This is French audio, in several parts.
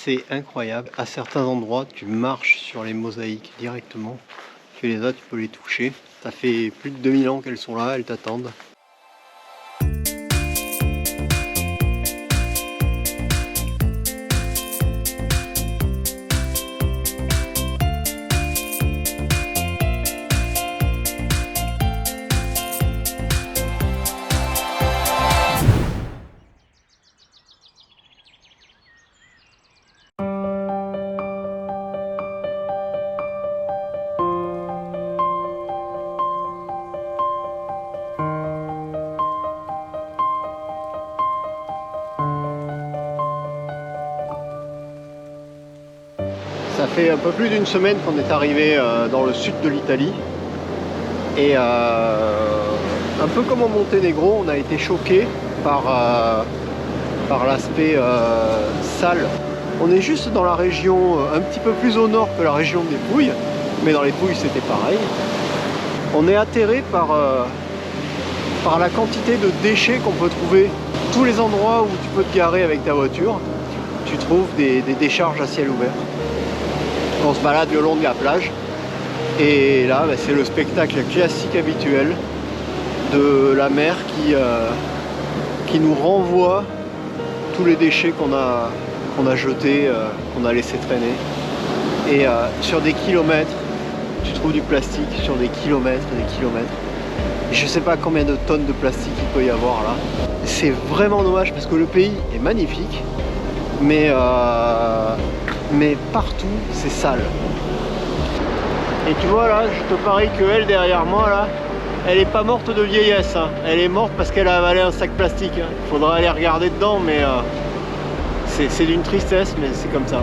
C'est incroyable, à certains endroits tu marches sur les mosaïques directement, tu les as, tu peux les toucher. Ça fait plus de 2000 ans qu'elles sont là, elles t'attendent. Ça fait un peu plus d'une semaine qu'on est arrivé dans le sud de l'Italie et un peu comme au Monténégro, on a été choqué par l'aspect sale. On est juste dans la région un petit peu plus au nord que la région des Pouilles, mais dans les Pouilles c'était pareil. On est atterré par la quantité de déchets qu'on peut trouver. Tous les endroits où tu peux te garer avec ta voiture, tu trouves des décharges à ciel ouvert. On se balade le long de la plage et là c'est le spectacle classique habituel de la mer qui nous renvoie tous les déchets qu'on a jetés, qu'on a laissé traîner. Et sur des kilomètres, tu trouves du plastique, sur des kilomètres et des kilomètres. Et je sais pas combien de tonnes de plastique il peut y avoir là. C'est vraiment dommage parce que le pays est magnifique, mais partout c'est sale. Et tu vois là, je te parie que elle derrière moi là, elle est pas morte de vieillesse, hein. Elle est morte parce qu'elle a avalé un sac plastique, hein. Il faudra aller regarder dedans, mais c'est d'une tristesse, mais c'est comme ça.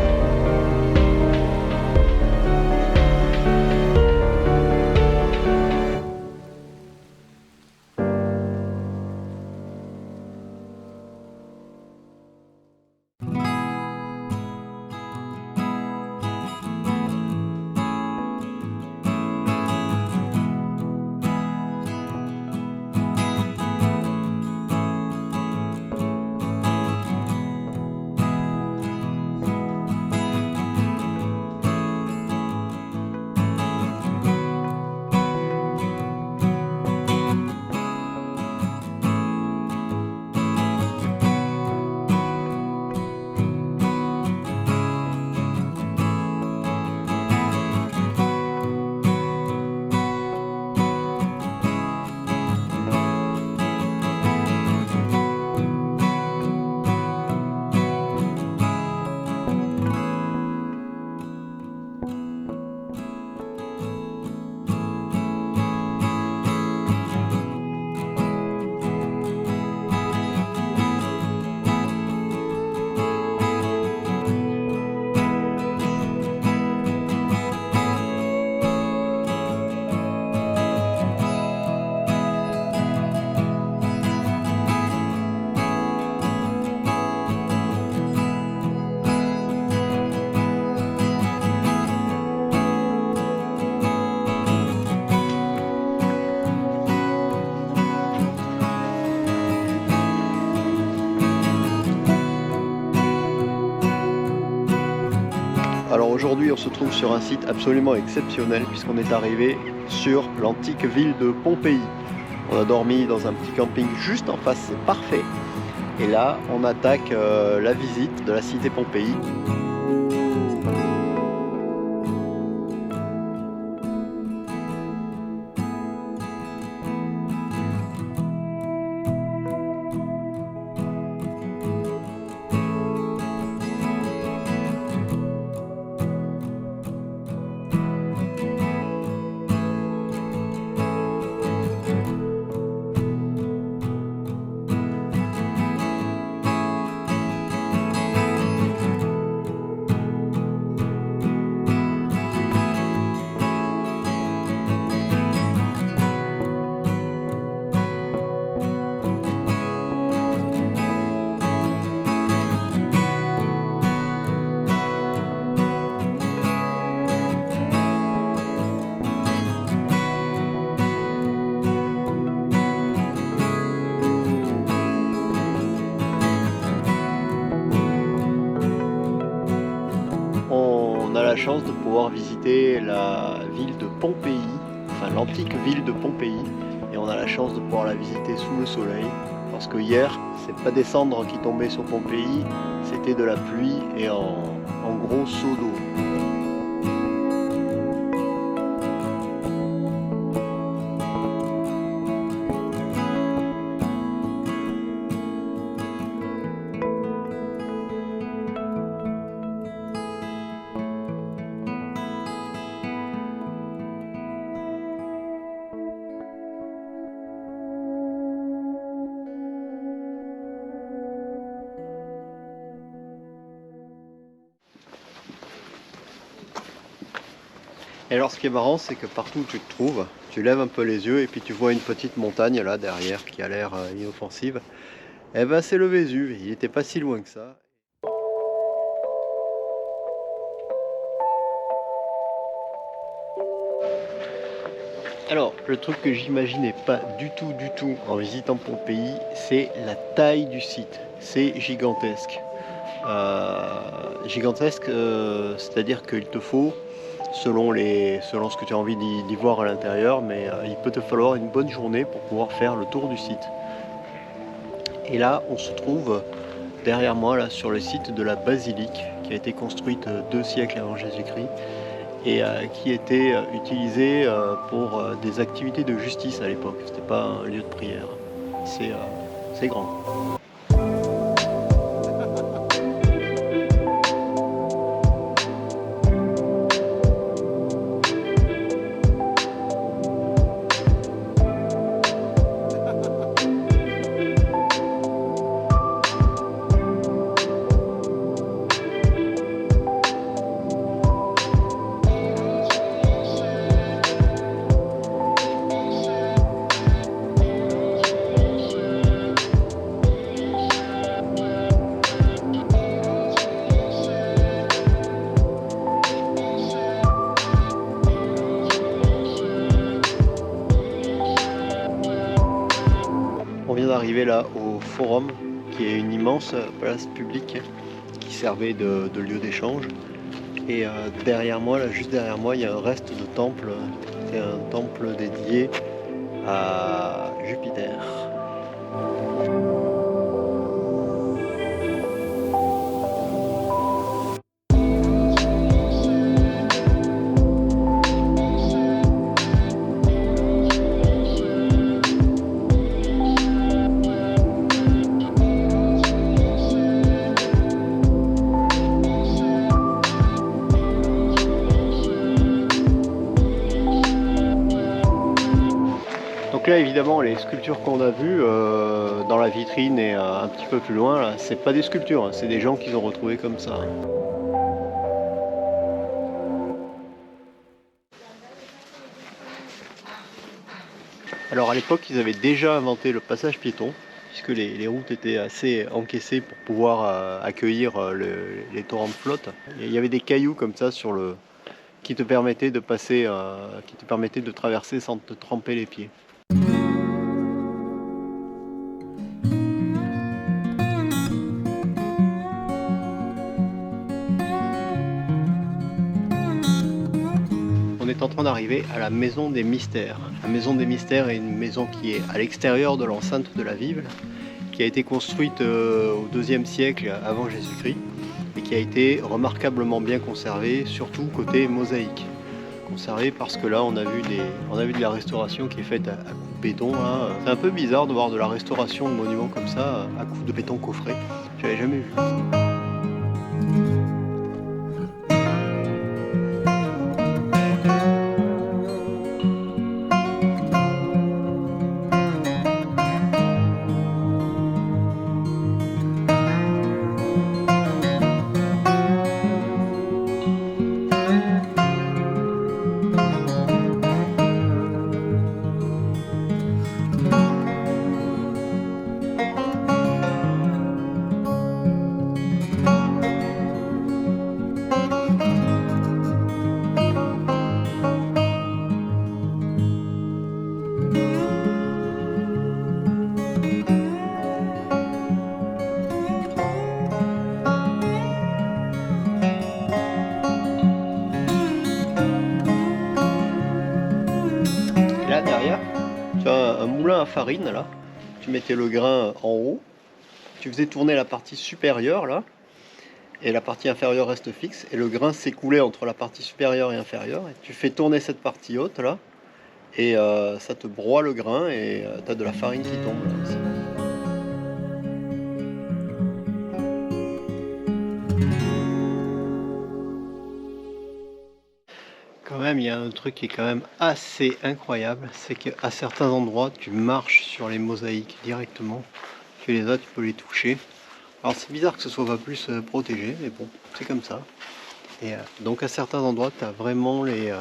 Alors aujourd'hui on se trouve sur un site absolument exceptionnel puisqu'on est arrivé sur l'antique ville de Pompéi. On a dormi dans un petit camping juste en face, c'est parfait. Et là on attaque la visite de la cité Pompéi. la chance de pouvoir visiter la ville de Pompéi, enfin l'antique ville de Pompéi, et on a la chance de pouvoir la visiter sous le soleil, parce que hier, c'est pas des cendres qui tombaient sur Pompéi, c'était de la pluie et en gros seau d'eau. Et alors ce qui est marrant, c'est que partout où tu te trouves, tu lèves un peu les yeux et puis tu vois une petite montagne là derrière qui a l'air inoffensive. Eh ben c'est le Vésuve, il n'était pas si loin que ça. Alors le truc que j'imaginais pas du tout en visitant Pompéi, c'est la taille du site. C'est gigantesque. Gigantesque, c'est-à-dire qu'il te faut selon ce que tu as envie d'y voir à l'intérieur, mais il peut te falloir une bonne journée pour pouvoir faire le tour du site. Et là, on se trouve derrière moi, là, sur le site de la basilique, qui a été construite 2 siècles avant Jésus-Christ, et qui était utilisée pour des activités de justice à l'époque. C'était pas un lieu de prière. C'est grand. On vient d'arriver là au Forum, qui est une immense place publique qui servait de lieu d'échange. Et derrière moi, là, juste derrière moi, il y a un reste de temple. C'est un temple dédié à Jupiter. Donc là évidemment les sculptures qu'on a vues dans la vitrine et un petit peu plus loin, là, c'est pas des sculptures, hein, c'est des gens qu'ils ont retrouvés comme ça. Alors à l'époque ils avaient déjà inventé le passage piéton, puisque les routes étaient assez encaissées pour pouvoir accueillir les torrents de flotte. Et il y avait des cailloux comme ça qui te permettaient de passer, qui te permettaient de traverser sans te tremper les pieds. On est en train d'arriver à la Maison des Mystères. La Maison des Mystères est une maison qui est à l'extérieur de l'enceinte de la ville, qui a été construite au IIe siècle avant Jésus-Christ et qui a été remarquablement bien conservée, surtout côté mosaïque. Conservée parce que là on a vu de la restauration qui est faite à coups de béton. Hein. C'est un peu bizarre de voir de la restauration de monuments comme ça à coups de béton coffré. J'avais jamais vu. à farine là. Tu mettais le grain en haut, tu faisais tourner la partie supérieure là, et la partie inférieure reste fixe, et le grain s'écoulait entre la partie supérieure et inférieure, et tu fais tourner cette partie haute là, et ça te broie le grain, et tu as de la farine qui tombe là aussi. Quand même, il y a un truc qui est quand même assez incroyable, c'est qu'à certains endroits, tu marches sur les mosaïques directement. Tu les as, tu peux les toucher. Alors c'est bizarre que ce soit pas plus protégé, mais bon, c'est comme ça. Et donc à certains endroits, tu as vraiment les,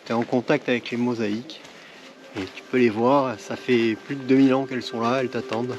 t'es en contact avec les mosaïques. Et tu peux les voir, ça fait plus de 2000 ans qu'elles sont là, elles t'attendent.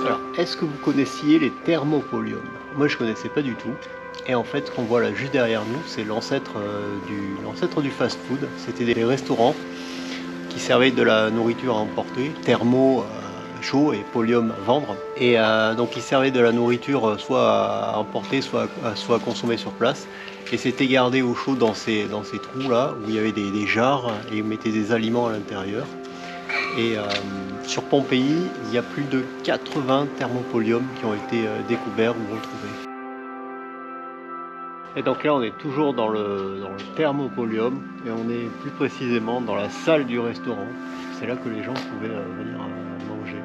Alors, est-ce que vous connaissiez les thermopoliums? Moi, je connaissais pas du tout. Et en fait, ce qu'on voit là juste derrière nous, c'est l'ancêtre du fast-food. C'était des restaurants qui servaient de la nourriture à emporter, thermo chaud et polium vendre. Et donc, ils servaient de la nourriture soit à emporter, soit à consommer sur place. Et c'était gardé au chaud dans ces trous là, où il y avait des jarres et vous mettez des aliments à l'intérieur. Et sur Pompéi, il y a plus de 80 thermopoliums qui ont été découverts ou retrouvés. Et donc là, on est toujours dans le thermopolium et on est plus précisément dans la salle du restaurant. C'est là que les gens pouvaient venir manger.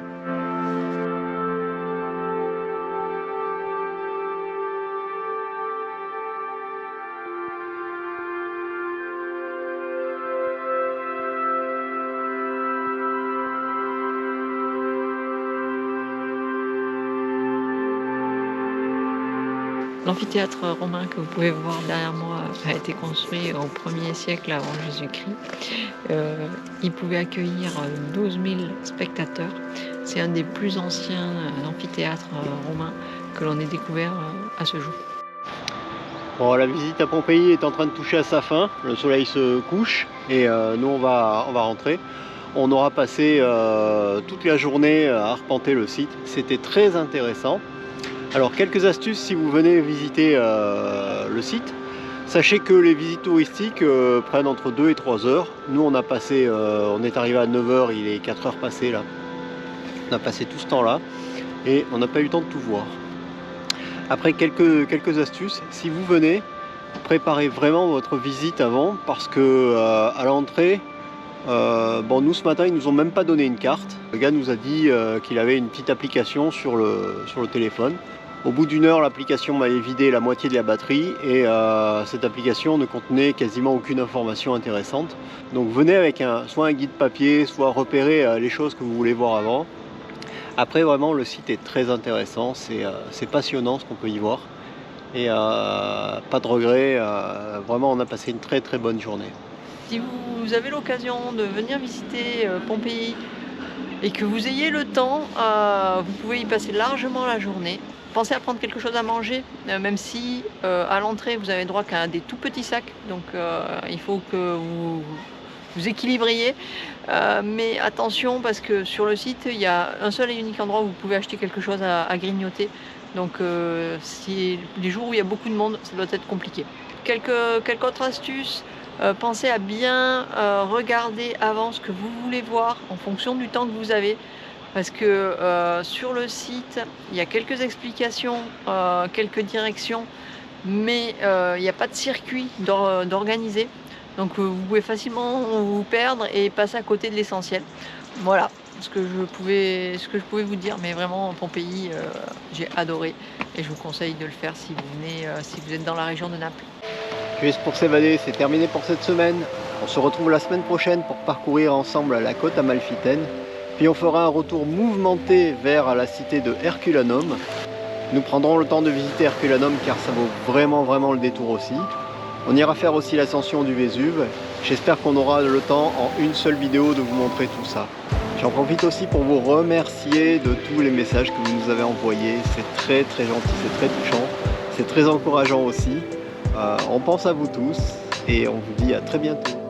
L'amphithéâtre romain que vous pouvez voir derrière moi a été construit au 1er siècle avant Jésus-Christ. Il pouvait accueillir 12 000 spectateurs. C'est un des plus anciens amphithéâtres romains que l'on ait découvert à ce jour. Bon, la visite à Pompéi est en train de toucher à sa fin. Le soleil se couche et nous on va rentrer. On aura passé toute la journée à arpenter le site. C'était très intéressant. Alors quelques astuces si vous venez visiter le site. Sachez que les visites touristiques prennent entre 2 et 3 heures. Nous on est arrivé à 9 h, il est 4 heures passées là. On a passé tout ce temps là et on n'a pas eu le temps de tout voir. Après quelques astuces, si vous venez, préparez vraiment votre visite avant parce que à l'entrée, bon nous ce matin ils nous ont même pas donné une carte. Le gars nous a dit qu'il avait une petite application sur le téléphone. Au bout d'une heure, l'application m'avait vidé la moitié de la batterie et cette application ne contenait quasiment aucune information intéressante. Donc venez avec soit un guide papier, soit repérer les choses que vous voulez voir avant. Après vraiment le site est très intéressant, c'est passionnant ce qu'on peut y voir. Et pas de regret, vraiment on a passé une très très bonne journée. Si vous avez l'occasion de venir visiter Pompéi et que vous ayez le temps, vous pouvez y passer largement la journée. Pensez à prendre quelque chose à manger, même si à l'entrée vous avez droit qu'à des tout petits sacs, donc il faut que vous équilibriez. Mais attention parce que sur le site il y a un seul et unique endroit où vous pouvez acheter quelque chose à grignoter. Donc si les jours où il y a beaucoup de monde, ça doit être compliqué. Quelques autres astuces. Pensez à bien regarder avant ce que vous voulez voir en fonction du temps que vous avez. Parce que sur le site, il y a quelques explications, quelques directions, mais il n'y a pas de circuit d'organiser. Donc vous pouvez facilement vous perdre et passer à côté de l'essentiel. Voilà ce que je pouvais vous dire, mais vraiment Pompéi, j'ai adoré et je vous conseille de le faire si vous venez, si vous êtes dans la région de Naples. Juste pour s'évader, c'est terminé pour cette semaine. On se retrouve la semaine prochaine pour parcourir ensemble la côte amalfitaine. Puis on fera un retour mouvementé vers la cité de Herculanum. Nous prendrons le temps de visiter Herculanum car ça vaut vraiment le détour aussi. On ira faire aussi l'ascension du Vésuve. J'espère qu'on aura le temps en une seule vidéo de vous montrer tout ça. J'en profite aussi pour vous remercier de tous les messages que vous nous avez envoyés. C'est très gentil, c'est très touchant, c'est très encourageant aussi. On pense à vous tous et on vous dit à très bientôt.